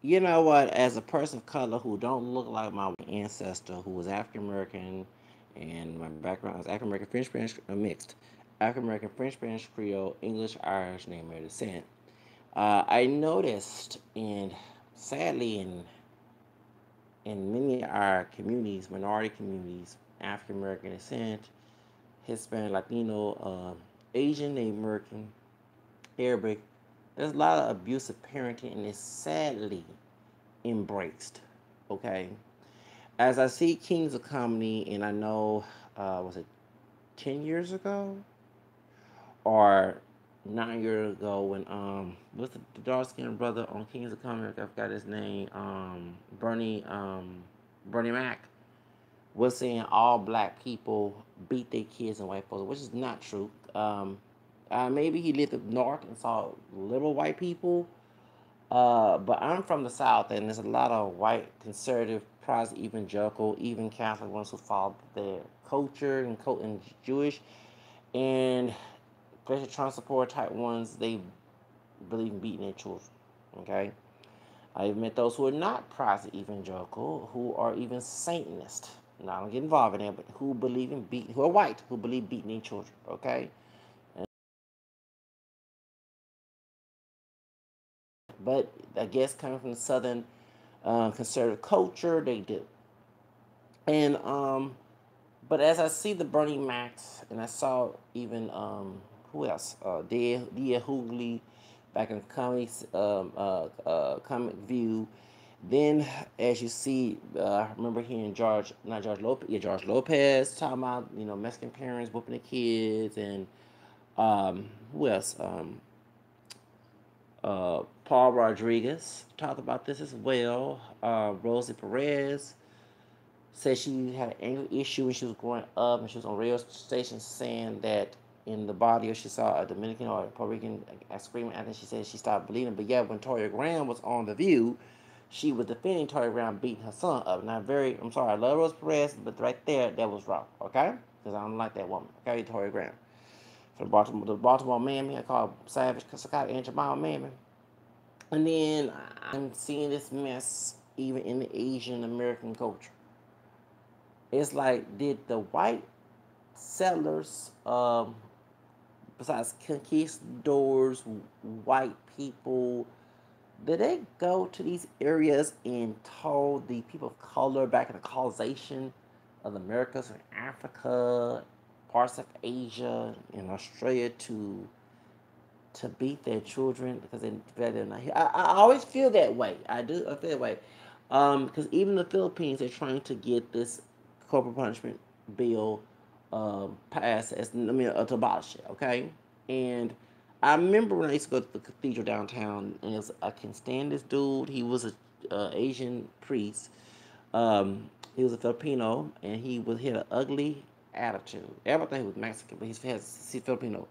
you know what? As a person of color who don't look like my ancestor, who was African American, and my background is African American, French, Spanish, mixed, African American, French, Spanish, Creole, English, Irish, name of descent. I noticed, and sadly, in many of our communities, minority communities, African American descent, Hispanic, Latino, Asian, Native American, Arabic, there's a lot of abusive parenting, and it's sadly embraced. Okay, as I see Kings of Comedy, and I know, was it 10 years ago or 9 years ago when what's the dark skinned brother on Kings of Comedy? I forgot his name. Bernie Mac was saying all black people beat their kids and white folks, which is not true. Maybe he lived up north and saw little white people. But I'm from the South, and there's a lot of white, conservative, Protestant, evangelical, even Catholic ones who follow their culture and Jewish, and especially Trump supporter type ones. They believe in beating their children. Okay, I've met those who are not Protestant evangelical, who are even Satanist. Now I don't get involved in that, but who believe in beating, who are white, who believe beating their children. Okay, but I guess coming from the Southern conservative culture, they do. And but as I see the Bernie Macs, and I saw even who else? Dia Hoogley back in Comic View. Then, as you see, I remember hearing not George Lopez, yeah, George Lopez talking about Mexican parents whooping the kids, and who else? Paul Rodriguez talked about this as well. Rosie Perez said she had an anger issue when she was growing up, and she was on radio station saying that in the body, or she saw a Dominican or a Puerto Rican screaming. I think she said she stopped bleeding. But yeah, when Toya Graham was on The View, she was defending Toya Graham beating her son up. Now, I'm sorry, I love Rose Perez, but right there, that was wrong, okay? Because I don't like that woman, okay, Toya Graham. For the Baltimore Mammy, I call her Savage Sakata and Jamal Mammy. And then I'm seeing this mess even in the Asian American culture. It's like, did the white settlers, besides conquistadors, white people, did they go to these areas and told the people of color back in the colonization of the Americas and Africa, parts of Asia and Australia to beat their children because they're not here? I always feel that way. I do. I feel that way. Because even the Philippines, they're trying to get this corporal punishment bill passed to abolish it. Okay, and I remember when I used to go to the cathedral downtown, and I can stand this dude. He was a Asian priest. He was a Filipino, and he had an ugly attitude. Everything he was Mexican, but he's Filipino.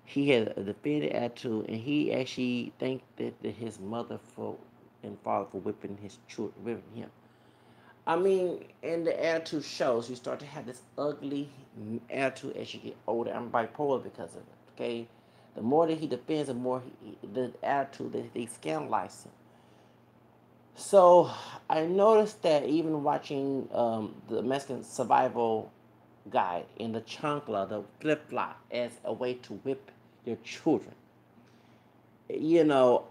He had a defeated attitude, and he actually thanked his mother and father for whipping his children, whipping him. I mean, and the attitude shows. You start to have this ugly attitude as you get older. I'm bipolar because of it. Okay, the more that he defends, the more the attitude that they scandalize him. So I noticed that even watching the Mexican survival guide in the chancla, the flip flop, as a way to whip your children. You know,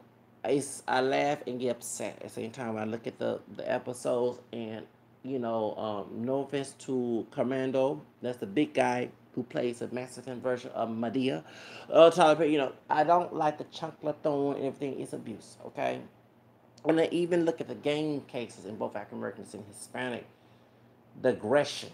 I laugh and get upset at the same time when I look at the episodes. And no offense to Commando, that's the big guy who plays the Mexican version of Medea. Tyler Perry, I don't like the chancla throwing and everything. It's abuse, okay? And I even look at the gang cases in both African Americans and Hispanic, the aggression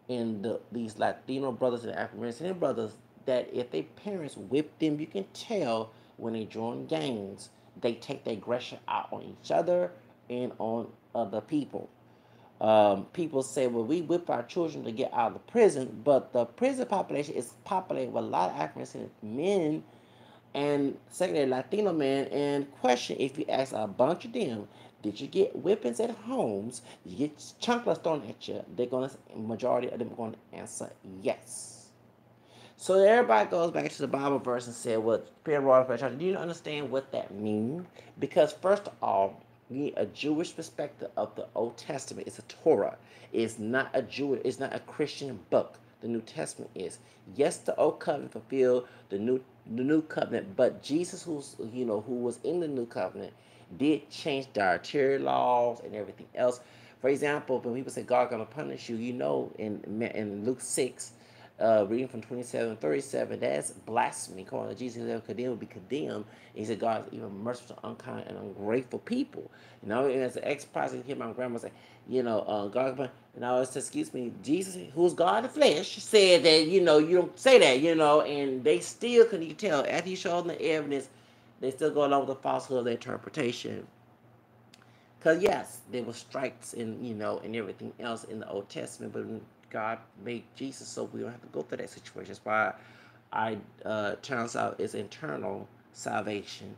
in these Latino brothers and African American brothers, that if their parents whip them, you can tell when they join gangs, they take their aggression out on each other and on other people. People say, well, we whip our children to get out of the prison, but the prison population is populated with a lot of African American men and secondary Latino men. And question, if you ask a bunch of them, did you get whippings at homes? Did you get chunklets thrown at you? They're gonna, majority of them are gonna answer yes. So everybody goes back to the Bible verse and said, "Well, Peter Roy, do you understand what that means?" Because first of all, a Jewish perspective of the Old Testament. It's a Torah. It's not a Jewish. It's not a Christian book. The New Testament is. Yes, the Old Covenant fulfilled the new covenant, but Jesus, who was in the New Covenant, did change dietary laws and everything else. For example, when people say God gonna punish you, in Luke 6, reading from 27 and 37, that's blasphemy. Calling Jesus whoever condemned would be condemned. And he said, God is even merciful to unkind and ungrateful people. And as an ex-president, hear my grandma say, God, excuse me, Jesus, who's God in the flesh, said that, you don't say that, and they still couldn't, you tell, after he showed them the evidence, they still go along with the falsehood of their interpretation. Because yes, there were strikes and everything else in the Old Testament, but God made Jesus so we don't have to go through that situation. That's why I turns out it's internal salvation,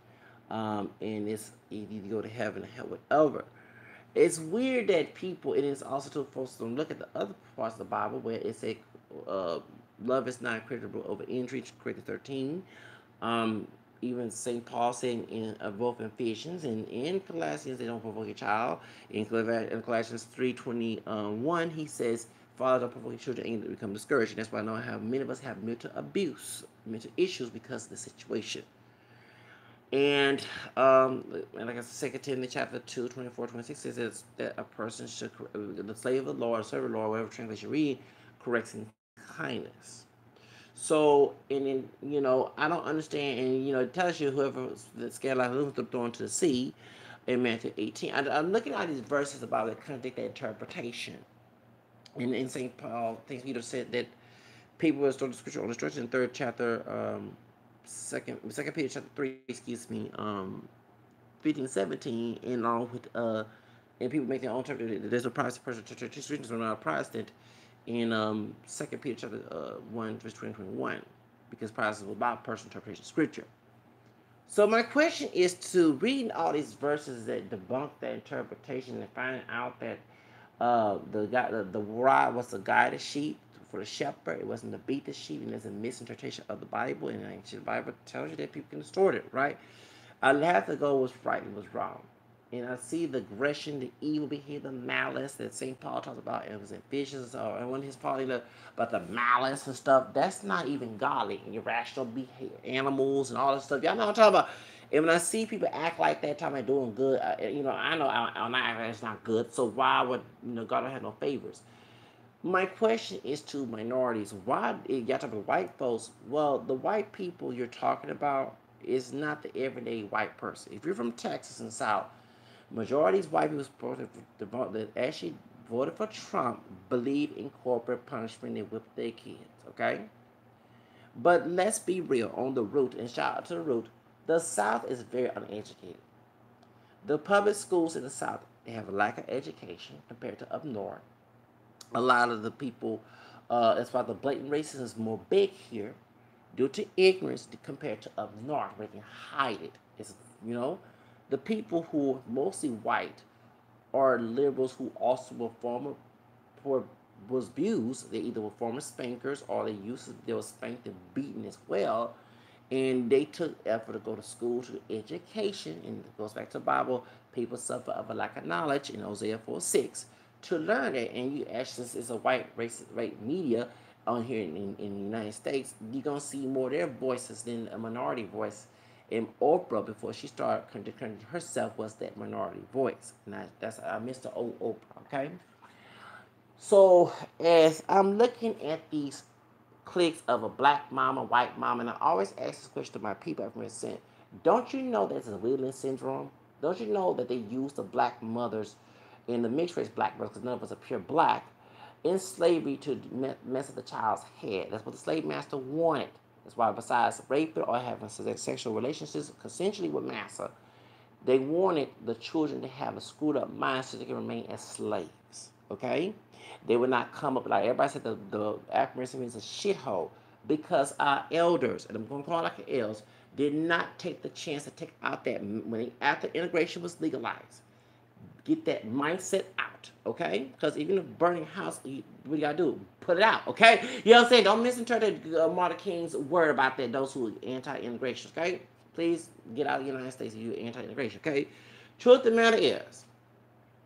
and it's you need to go to heaven or hell, whatever. It's weird that people. It is also too supposed to look at the other parts of the Bible where it says, "Love is not credible over injury." Corinthians 13. Um, Even St. Paul saying in both in Ephesians and in Colossians, they don't provoke a child. In Colossians 3:21, he says, "Fathers, don't provoke your children and become discouraged." And that's why I know how many of us have mental abuse, mental issues because of the situation. And like I said, 2 Timothy chapter 2, 24, 26 says that a person should, the slave of the Lord, serve the Lord, whatever translation you read, corrects in kindness. So, and then, I don't understand, and, it tells you whoever the scale like Luther thrown to the sea in Matthew 18. I'm looking at these verses about that contradict that interpretation. And in St. Paul, I think Peter said that people will start the scripture on the stretch in third chapter, second Peter chapter 3, 15, 17, and along with, and people make their own interpretation. There's a Protestant person, Christians are not Protestant, in 2 Peter chapter 1, verse 20, 21, because Protestants will about personal interpretation of scripture. So my question is to reading all these verses that debunk that interpretation and finding out that the rod was to guide the sheep for the shepherd. It wasn't to beat the sheep, and there's a misinterpretation of the Bible, and the ancient Bible tells you that people can distort it, right? I have to go what's right and what's wrong. And I see the aggression, the evil behavior, the malice that St. Paul talks about. It was in Ephesians, or one of his Paul, about the malice and stuff. That's not even godly. And irrational behavior, animals and all this stuff. Y'all know what I'm talking about. And when I see people act like that, talking about doing good, I know I'm not acting it's not good. So why would God don't have no favors? My question is to minorities. Why y'all talking about white folks? Well, the white people you're talking about is not the everyday white person. If you're from Texas and South, majority of white people that actually voted for Trump believe in corporate punishment and whip their kids, okay? But let's be real on the root, and shout out to the root. The South is very uneducated. The public schools in the South, they have a lack of education compared to up north. A lot of the people, that's why the blatant racism is more big here due to ignorance compared to up north where they can hide it. The people who are mostly white are liberals who also were former was abused. They either were former spankers or they were spanked and beaten as well. And they took effort to go to school, to education, and it goes back to the Bible. People suffer of a lack of knowledge in Hosea 4:6 to learn it. And you actually, since it's a white racist rate media on here in the United States, you're gonna see more of their voices than a minority voice. And Oprah, before she started declaring herself, was that minority voice. And I missed the old Oprah, okay? So as I'm looking at these cliques of a black mom, a white mom, and I always ask this question to my people I've sent. Don't you know there's a Wheeling syndrome? Don't you know that they use the black mothers and the mixed race black mothers, because none of us are pure black, in slavery to mess up the child's head? That's what the slave master wanted. That's why besides raping or having sexual relationships consensually with massa, they wanted the children to have a screwed up mind so they can remain as slaves. Okay? They would not come up like everybody said the African is a shithole because our elders, and I'm going to call it like the elders, did not take the chance to take out that after integration was legalized. Get that mindset out, okay? Because even if burning house, what you gotta do? Put it out, okay? You know what I'm saying? Don't misinterpret Martin King's word about that. Those who are anti-integration, okay? Please get out of the United States if you're anti-integration, okay? Truth of the matter is,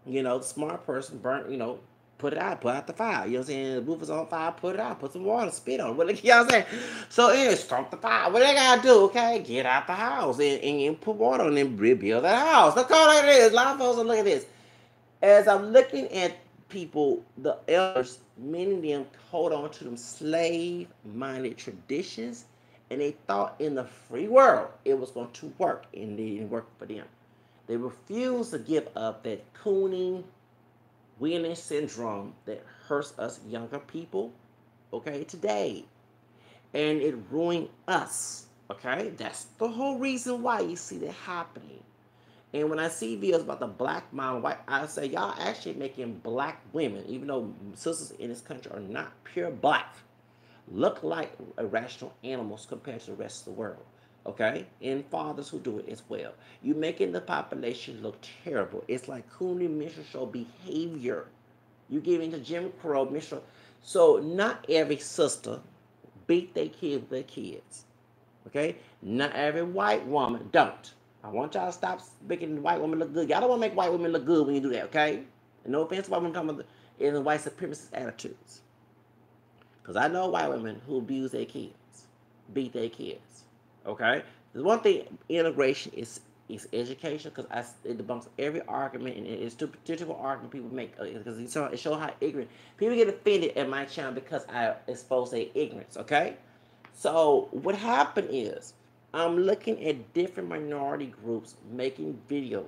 the smart person burnt, put out the fire. You know what I'm saying? The roof is on fire, put it out, put some water, spit on it. What, you know what I'm saying? So anyway, start the fire. What they gotta do, okay? Get out the house and put water on and rebuild the house. Look how it is. A lot of folks are looking at this. As I'm looking at people, the elders, many of them hold on to them slave-minded traditions, and they thought in the free world it was going to work, and it didn't work for them. They refuse to give up that cooning, winning syndrome that hurts us younger people, okay, today. And it ruined us, okay? That's the whole reason why you see that happening. And when I see videos about the black mom, white, I say, y'all actually making black women, even though sisters in this country are not pure black, look like irrational animals compared to the rest of the world. Okay? And fathers who do it as well. You're making the population look terrible. It's like Cooney Mitchell show behavior. You give into Jim Crow, Mitchell. So not every sister beat their kids with their kids. Okay? Not every white woman don't. I want y'all to stop making white women look good. Y'all don't want to make white women look good when you do that, okay? And no offense to white women talking about the white supremacist attitudes. Because I know white women who abuse their kids, beat their kids, okay? There's one thing, integration is education, because it debunks every argument, and it's the particular argument people make, because it shows how ignorant. People get offended at my channel because I expose their ignorance, okay? So what happened is, I'm looking at different minority groups making videos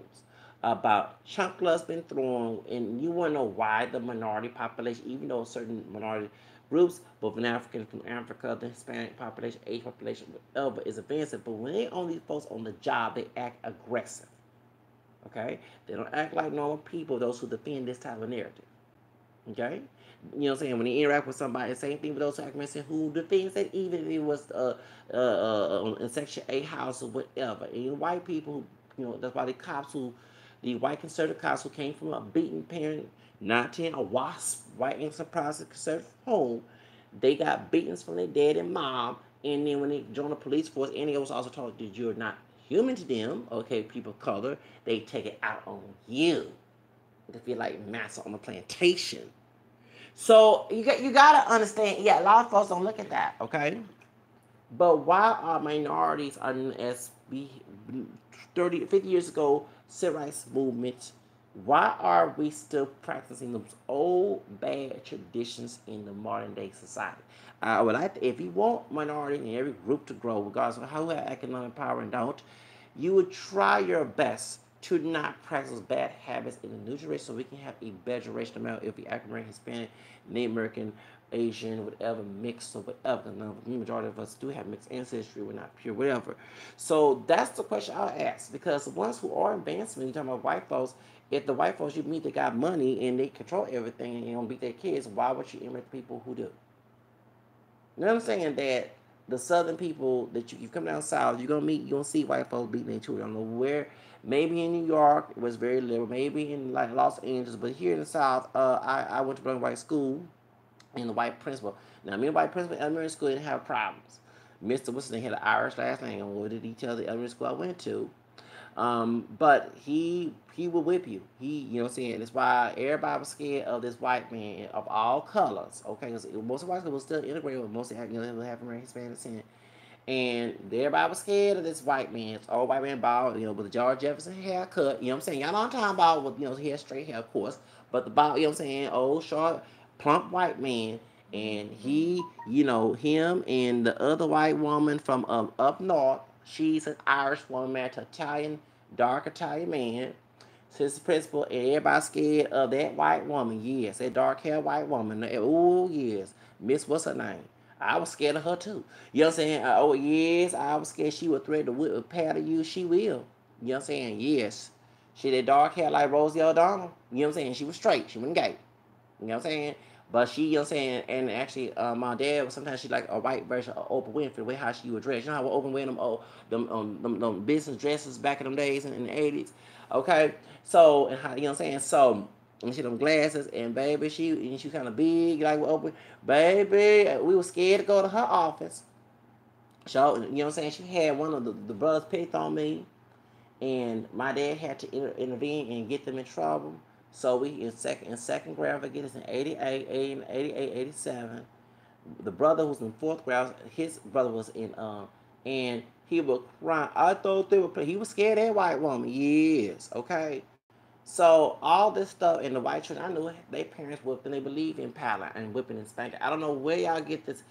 about chunkless been thrown, and you want to know why the minority population, even though certain minority groups, both in African from Africa, the Hispanic population, Asian population, whatever, is advancing. But when they own these folks on the job, they act aggressive. Okay? They don't act like normal people, those who defend this type of narrative. Okay? You know what I'm saying? When they interact with somebody, the same thing with those who who defends that, even if it was in Section 8 house or whatever. And white people, that's why the white conservative cops who came from a beaten parent, 19, a WASP, white anti-process conservative home, they got beatings from their dad and mom, and then when they joined the police force, and they was also told that you're not human to them, okay, people of color, they take it out on you. They feel like massa on the plantation. So you gotta understand, yeah, a lot of folks don't look at that, okay? But why are minorities as 30, 50 years ago, civil rights movement, why are we still practicing those old bad traditions in the modern day society? I would like to, if you want minority in every group to grow, regardless of how we have economic power and don't, you would try your best to not practice bad habits in the new generation, so we can have a better generation amount if we African American, Hispanic, Native American, Asian, whatever, mixed or whatever. The majority of us do have mixed ancestry. We're not pure, whatever. So that's the question I'll ask, because the ones who are advancing, you're talking about white folks, if the white folks you meet, they got money and they control everything and they don't beat their kids, why would you imitate people who do? You know what I'm saying? That the southern people that you come down south, you're gonna see white folks beating their children. I don't know where. Maybe in New York it was very liberal. Maybe in like Los Angeles, but here in the South, I went to black and white school, and the white principal. Now, me and the white principal in elementary school didn't have problems. Mr. Wilson had an Irish last name. I don't know what did he tell the elementary school I went to. But he will whip you. You know what I'm saying? That's why everybody was scared of this white man of all colors. Okay, because most of white people was still integrated with most of African American, Hispanic, and everybody was scared of this white man. This old white man bald, with the George Jefferson haircut. You know what I'm saying? Y'all know what I'm talking about with, he had straight hair, of course. But the bald, you know what I'm saying? Old, short, plump white man. And he, him and the other white woman from up north, she's an Irish woman married to Italian, dark Italian man. Sister principal, and everybody scared of that white woman. Yes, that dark hair white woman. Oh, yes. Miss, what's her name? I was scared of her too. You know what I'm saying? Oh, yes, I was scared she would threaten to whip paddle you. She will. You know what I'm saying? Yes. She had dark hair like Rosie O'Donnell. You know what I'm saying? She was straight. She wasn't gay. You know what I'm saying? But she, you know what I'm saying? And actually, my dad, sometimes she like a white version of Oprah Winfrey, the way how she would dress. You know how Oprah wearing them business dresses back in them days in the 80s? Okay? So, and how, you know what I'm saying? So, and she had them glasses, and baby, she kind of big, like with Oprah. Baby, we were scared to go to her office. So, you know what I'm saying? She had one of the brothers picked on me. and my dad had to intervene and get them in trouble. So we in second grade, I forget it's in 88, 88, 87. The brother who was in fourth grade, his brother was in and he was crying. I thought they were playing. He was scared of that white woman. Yes, okay. So all this stuff in the white children, I knew their parents whipped and they believe in power and whipping and spanking. I don't know where y'all get this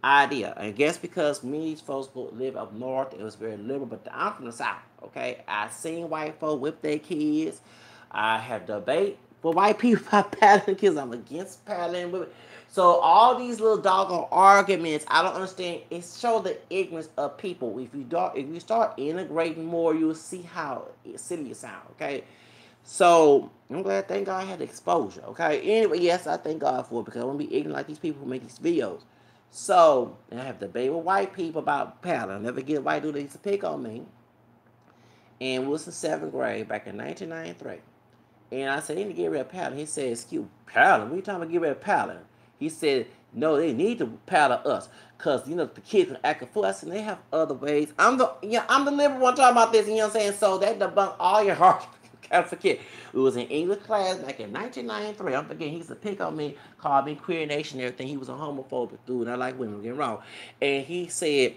idea. I guess because many of these folks live up north, it was very liberal, but I'm from the south. Okay, I seen white folks whip their kids. I have debate for white people about paddling kids. I'm against paddling women. So all these little doggone arguments, I don't understand. It shows the ignorance of people. If you start integrating more, you'll see how silly it sounds. Okay, so I'm glad, thank God I had exposure. Okay. Anyway, yes, I thank God for it because I want to be ignorant like these people who make these videos. So I have to debate with white people about paddling. I'll never get a white dude that used to pick on me. And we was in seventh grade back in 1993. And I said, they need to get rid of paddling. He said, excuse me, paddling? What are you talking about get rid of paddling? He said, no, they need to paddle us. Because, the kids can act a fool. I said, they have other ways. I'm the liberal one talking about this, you know what I'm saying? So that debunked all your arguments. I forget. We was in English class back in 1993. I'm forgetting. He used to pick on me, call me queer nation and everything. He was a homophobic dude, and I like women, getting wrong. And he said,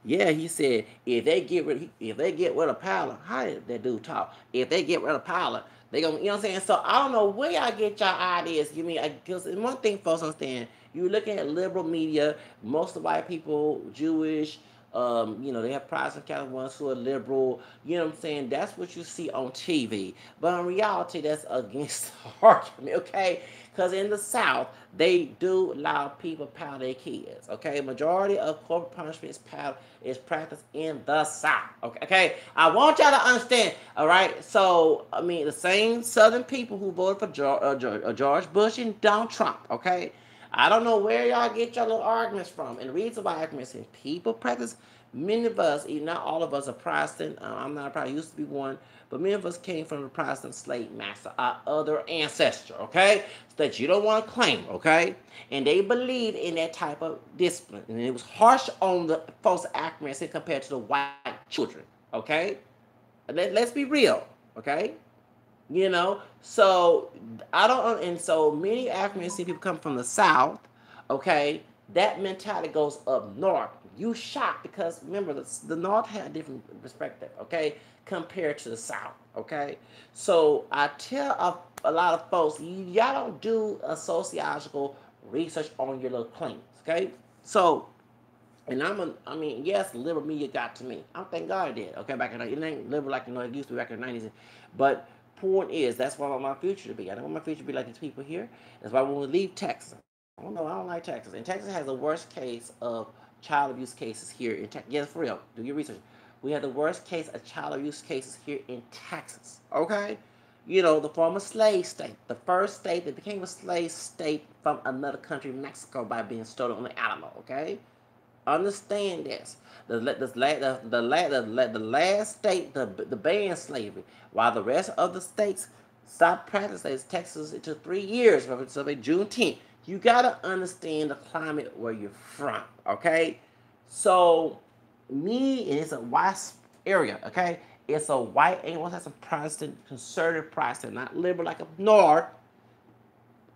yeah, he said, if they get rid of power, how did that dude talk? If they get rid of power, they gonna, you know what I'm saying? So I don't know where y'all get y'all ideas. You mean, because one thing folks understand, you're looking at liberal media, most of the white people, Jewish, they have Protestant Catholic ones who are liberal. You know what I'm saying? That's what you see on TV. But in reality, that's against the argument, okay? Because in the South, they do allow people to pound their kids, okay? Majority of corporal punishment is practiced in the South, okay? I want y'all to understand, all right? So, the same Southern people who voted for George Bush and Donald Trump, okay? I don't know where y'all get your little arguments from. And the reason why arguments and people practice, many of us, even not all of us, are Protestant. I'm not a Protestant, used to be one, but many of us came from the Protestant slave master, our other ancestor, okay? That you don't want to claim, okay? And they believed in that type of discipline. And it was harsh on the folks' accuracy compared to the white children, okay? Let's be real, okay? So I don't, and so many African descent people come from the South, okay? That mentality goes up north. You shocked because remember the North had a different perspective, okay, compared to the South, okay? So I tell a lot of folks, y'all don't do a sociological research on your little claims, okay? So and yes, liberal media got to me. I thank God it did. Okay, back in it ain't liberal like it used to be back in the 90s. But point is, that's what I want my future to be. I don't want my future to be like these people here. That's why I want to leave Texas. I don't like Texas. And Texas has the worst case of child abuse cases here in Texas. Yes, for real. Do your research. We have the worst case of child abuse cases here in Texas. Okay? The former slave state, the first state that became a slave state from another country, Mexico, by being stolen on the Alamo. Okay? Understand this. The last state the ban slavery, while the rest of the states stopped practicing. Texas, it took 3 years. So by Juneteenth, you gotta understand the climate where you're from. Okay, so and it's a white area. Okay, it's a white Anglo-Saxon Protestant, conservative Protestant, not liberal like up north.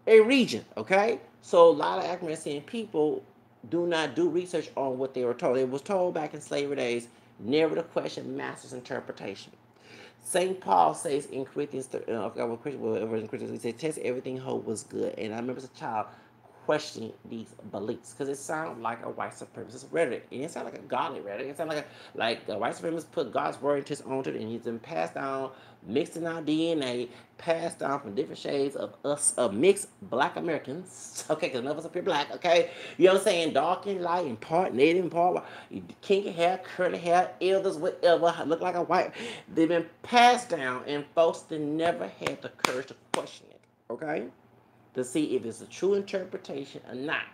A region. Okay, so a lot of African American people do not do research on what they were told. It was told back in slavery days, never to question master's interpretation. St. Paul says in Corinthians, I forgot what Corinthians, he said, test everything, hope was good. And I remember as a child questioning these beliefs because it sounds like a white supremacist rhetoric. And it sounds like a godly rhetoric. It sounds like a white supremacist put God's word into his own truth, and he's been passed down, mixed in our DNA, passed down from different shades of us, of mixed black Americans. Okay, because none of us are pure black, okay? You know what I'm saying? Dark and light, and part native, and part white. Kinky hair, curly hair, elders, whatever, look like a white. They've been passed down, and folks that never had the courage to question it, okay? To see if it's a true interpretation or not.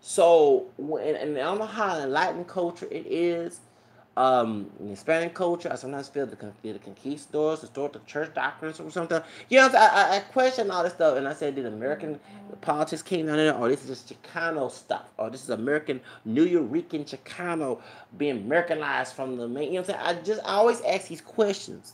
So, and I don't know how enlightened culture it is. Hispanic culture. I sometimes feel the conquistadors, the church doctrines or something. You know, I question all this stuff, and I said, did American politics came down there, or this is just Chicano stuff, or this is American New Yorican Chicano being Americanized from the main. You know what I'm saying? I always ask these questions.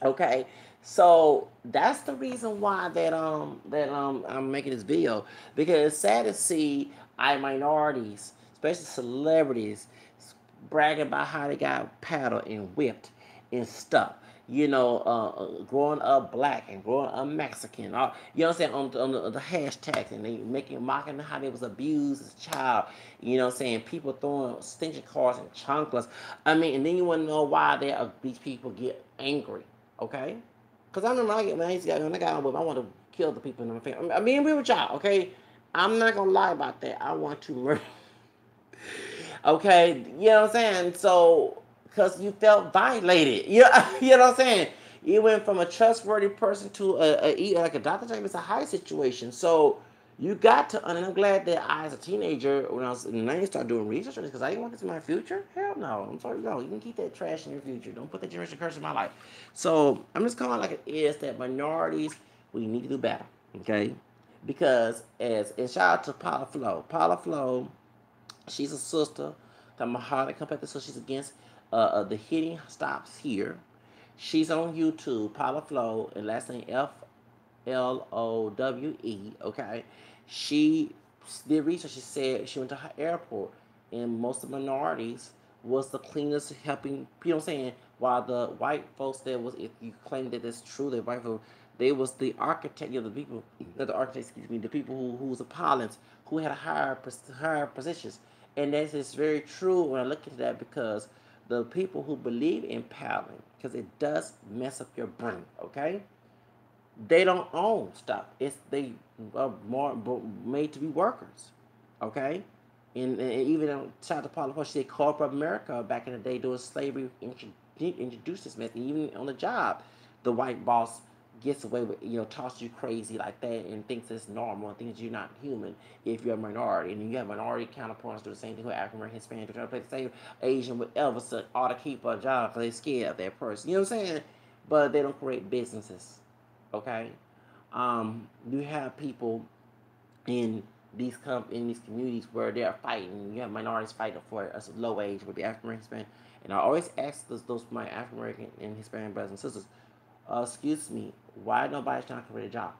Okay, so that's the reason why that I'm making this video, because it's sad to see our minorities, especially celebrities, bragging about how they got paddled and whipped and stuff. Growing up black and growing up Mexican. You know what I'm saying? On the hashtags, and they mocking how they was abused as a child. You know what I'm saying? People throwing stinking cars and chunkless. I mean, and then you want to know why these people get angry. Okay? Because I remember when I got on with, I want to kill the people in my family. I mean, we were y'all, okay? I'm not going to lie about that. I want to murder. Okay? You know what I'm saying? So, because you felt violated. You know what I'm saying? You went from a trustworthy person to like a Dr. James, a high situation. So, you got to, and I'm glad that I, as a teenager, when I was in the 90s, started doing research on this, because I didn't want this in my future. Hell no. I'm sorry, no. You can keep that trash in your future. Don't put that generation curse in my life. So, I'm just calling it like it is, that minorities, we need to do better. Okay? Because, and shout out to Paula Flo. Paula Flo, she's a sister. I'm a hard competitor, so she's against the hitting stops here. She's on YouTube, Paula Flo, and last name Flowe. Okay, she did research. She said she went to her airport, and most of the minorities was the cleaners helping. You know what I'm saying? While the white folks there was, if you claim that it's true, that white folks, they was the architect, the people, not the architects, excuse me, the people who was the pilots, who had higher positions, and that is very true when I look into that, because the people who believe in piloting, because it does mess up your brain. Okay, they don't own stuff. They are more made to be workers. Okay, and even shout to Paula, she said corporate America back in the day during slavery introduced this mess. And even on the job, the white boss gets away with, toss you crazy like that and thinks it's normal and thinks you're not human if you're a minority. And then you have minority counterparts do the same thing with African American, Hispanic, trying to play the same Asian, whatever, so ought to keep a job because they're scared of that person. You know what I'm saying? But they don't create businesses. Okay? You have people in in these communities where they are fighting. You have minorities fighting for a low age with the African American, Hispanic. And I always ask those my African American and Hispanic brothers and sisters, excuse me, why nobody's trying to create a job?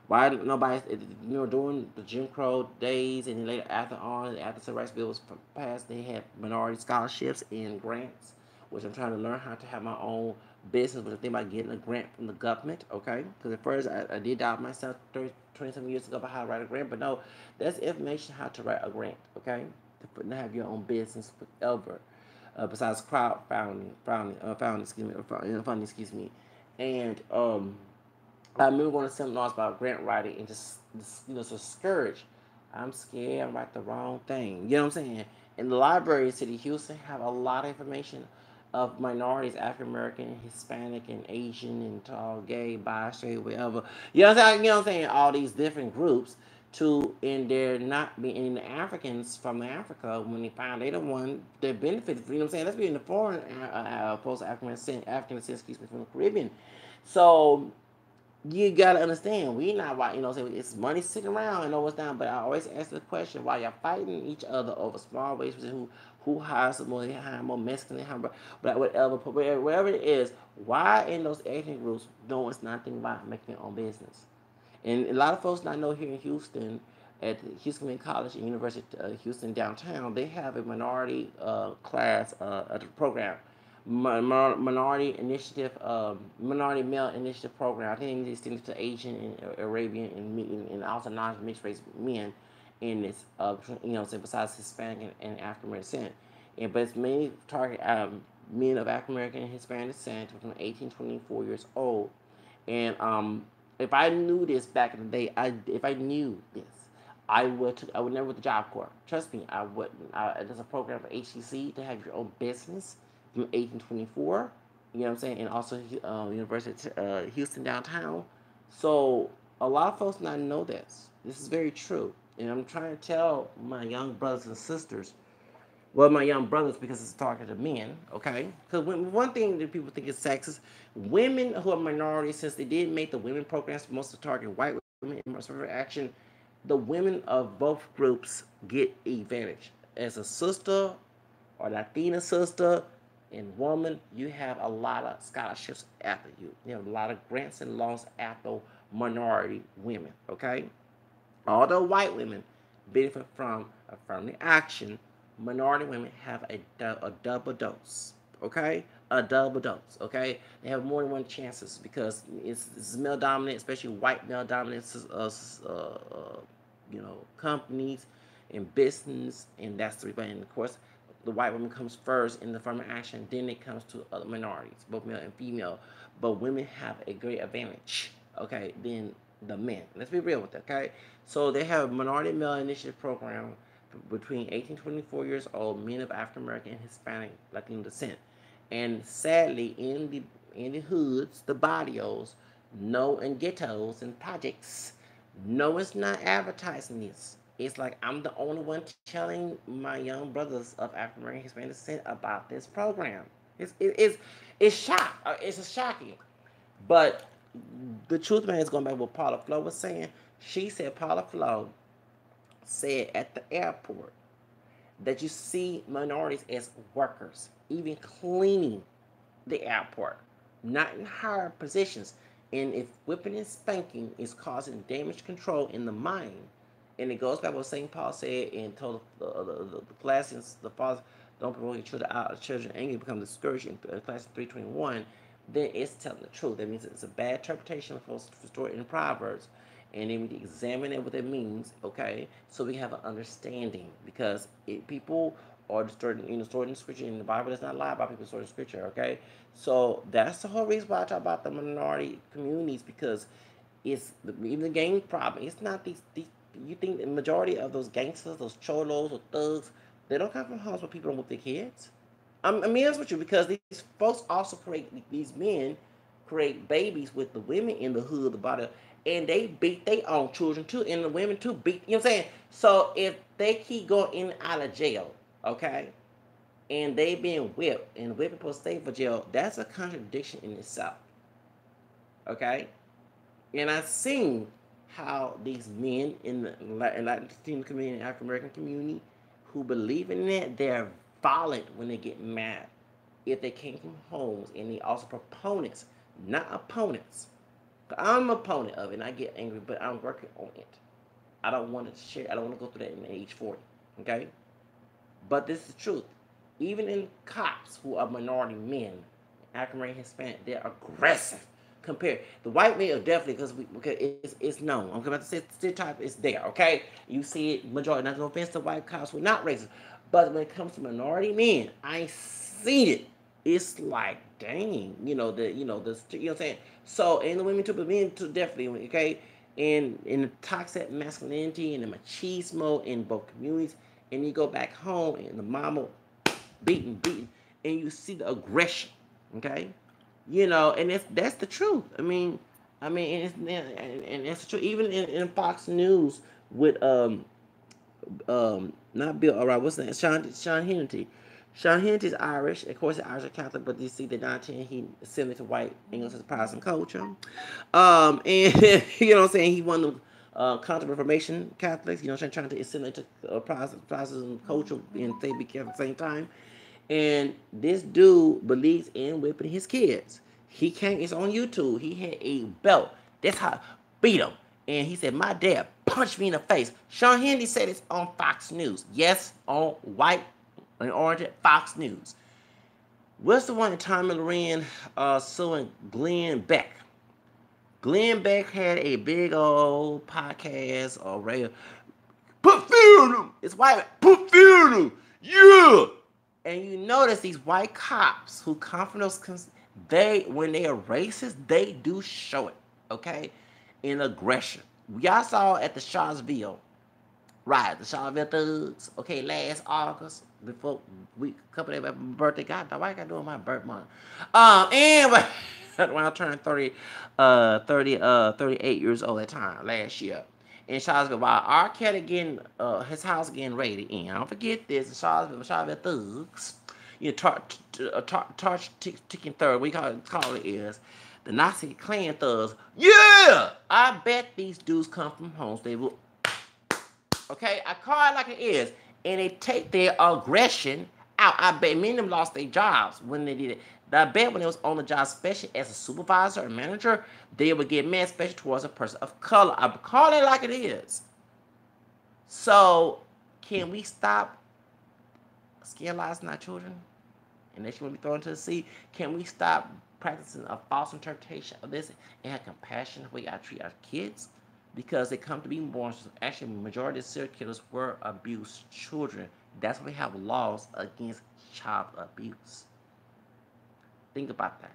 Why nobody, during the Jim Crow days and then later after the Civil Rights Bill was passed, they had minority scholarships and grants, which I'm trying to learn how to have my own business, but I think about getting a grant from the government, okay? Because at first I did doubt myself 20 some years ago about how to write a grant, but no, that's information how to write a grant, okay? To have your own business forever. Besides crowdfunding, funding, excuse me, and I remember going to seminars about grant writing and just so discouraged. I'm scared I write the wrong thing. You know what I'm saying? In the library in City Houston have a lot of information of minorities, African American, Hispanic, and Asian, and tall, gay, bi, straight, whatever. You know what I'm saying? You know what I'm saying? All these different groups and they're not being the Africans from Africa when they find they the one that benefited. You know what I'm saying? Let's be in the foreign post African descent, excuse me, from the Caribbean. So you gotta understand, we not why it's money sitting around and know what's down. But I always ask the question why y'all fighting each other over small ways, who hires more, they hire more Mexican, but whatever, wherever it is. Why in those ethnic groups no one's not thinking about making their own business? And a lot of folks not know here in Houston, at the Houston Community College and University of Houston downtown, they have a minority class program, minority male initiative program. I think they extended to Asian and Arabian and also non-mixed race men in this. So besides Hispanic and African American descent, but it's mainly target men of African American and Hispanic descent from 18 to 24 years old. And if I knew this back in the day, if I knew this, I would never with the Job Corps. Trust me, I wouldn't. There's a program for HCC to have your own business from 1824. You know what I'm saying? And also University of Houston downtown. So a lot of folks not know this. This is very true, and I'm trying to tell my young brothers and sisters. Well, my young brothers, because it's talking to men, okay? Because one thing that people think is sexist, women who are minorities, since they did make the women programs most of the target white women in affirmative action, the women of both groups get advantage. As a sister or Latina sister and woman, you have a lot of scholarships after you. You have a lot of grants and loans after minority women, okay? Although white women benefit from affirmative action, minority women have a double dose. Okay, a double dose. Okay, they have more than one chances because it's male dominant, especially white male dominant. Companies and business, and that's the reason. And of course, the white woman comes first in the affirmative action, then it comes to other minorities, both male and female. But women have a great advantage, okay, than the men. Let's be real with that, okay? So they have a minority male initiative program between 18 to 24 years old, men of African American and Hispanic Latino descent. And sadly, in the hoods, the barrios, no, and ghettos and projects, no, it's not advertising this. It's like I'm the only one telling my young brothers of African American Hispanic descent about this program. It's a shocking. But the truth, man, is going back to what Paula Flo was saying. She said Paula Flo said at the airport that you see minorities as workers, even cleaning the airport, not in higher positions. And if whipping and spanking is causing damage control in the mind, and it goes back to what St. Paul said and told the Colossians, the fathers, don't provoke your children out of children anger, become discouraged in Colossians 3:21, then it's telling the truth. That means it's a bad interpretation for story in Proverbs. And then we examine it what it means, okay? So we have an understanding because people are distorting, distorting scripture, and the Bible does not lie about people distorting scripture, okay? So that's the whole reason why I talk about the minority communities, because even the gang problem. It's not these. You think the majority of those gangsters, those cholos or thugs, they don't come from homes where people don't whip their kids. I'm honest with you, because these folks also these men create babies with the women in the hood about it, and they beat their own children too, and the women too beat. You know what I'm saying? So if they keep going in and out of jail, okay, and they being whipped and whipping people stay for jail, that's a contradiction in itself, okay. And I've seen how these men in the Latino community and African American community who believe in that, they're violent when they get mad. If they came from homes, and they also proponents, not opponents. I'm an opponent of it, and I get angry, but I'm working on it. I don't want to share. I don't want to go through that in age 40. Okay, but this is the truth. Even in cops who are minority men, African American, Hispanic, they're aggressive. Compared the white male definitely, because it's known. I'm about to say stereotype is there. Okay, you see it majority. Not no offense to white cops who are not racist, but when it comes to minority men, I ain't seen it. It's like dang, what I'm saying. So and the women too, but men too definitely. Okay, and in the toxic masculinity and the machismo in both communities, and you go back home and the mama beating, and you see the aggression. Okay, and that's the truth. And that's the truth. Even in Fox News with not Bill. All right, what's that? Sean Hannity. Sean Hannity's Irish. Of course, he's Irish and Catholic, but you see the 19 he similar to white English as Protestant culture. And you know what I'm saying. He won the Counter Reformation Catholics. Trying to assimilate to Protestant culture and they be Catholic at the same time. And this dude believes in whipping his kids. He came, it's on YouTube. He had a belt. That's how beat him. And he said, my dad punched me in the face. Sean Hannity said it's on Fox News. Yes, on white and orange Fox News. What's the one that Tommy Loren suing Glenn Beck? Glenn Beck had a big old podcast or radio. Put fear in them. It's white. Put fear in them. Yeah. And you notice these white cops who come from those, when they are racist, they do show it, okay, in aggression. Y'all saw at the Charlottesville, right? The Charlottesville thugs, okay, last August, before couple days after my birthday. God, why I got doing my birth month? Anyway, when I turned 38 years old at time last year. in Charlottesville while R. Kelly getting his house getting raided in. I don't forget this in Charlottesville thugs. You know, torch ticking third. We call it is the Nazi Klan thugs. Yeah, I bet these dudes come from homes they will. Okay, I call it like it is, and they take their aggression out. I bet many of them lost their jobs when they did it. I bet when they was on the job, especially as a supervisor or manager, they would get mad, especially towards a person of color. I call it like it is. So, can we stop scandalizing our children? And that you want to be thrown into the sea? Can we stop practicing a false interpretation of this and have compassion the way I treat our kids? Because they come to be born. Actually, the majority of serial killers were abused children. That's why we have laws against child abuse. Think about that.